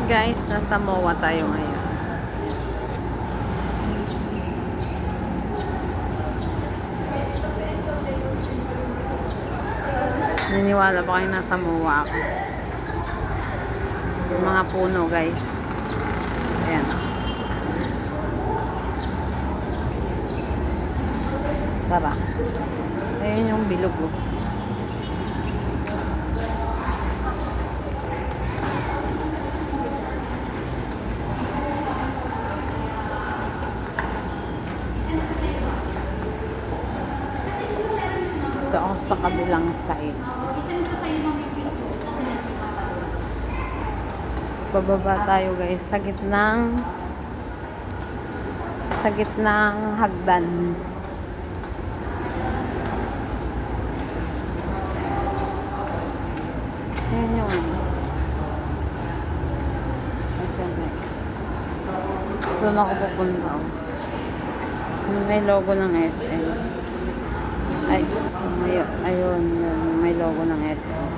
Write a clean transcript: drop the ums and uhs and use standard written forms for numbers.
Guys, nasa MOA tayo ngayon. Naniwala ba kayo nasa MOA ako? Yung mga puno, guys. Ayan. Tara. Ayan yung bilog. Ito ako sa kabilang side. Bababa tayo, guys, sa gitnang hagdan. Ayan yung SMS. Doon ako pupunta. May logo ng SM. Ay, ayun, may logo ng SM.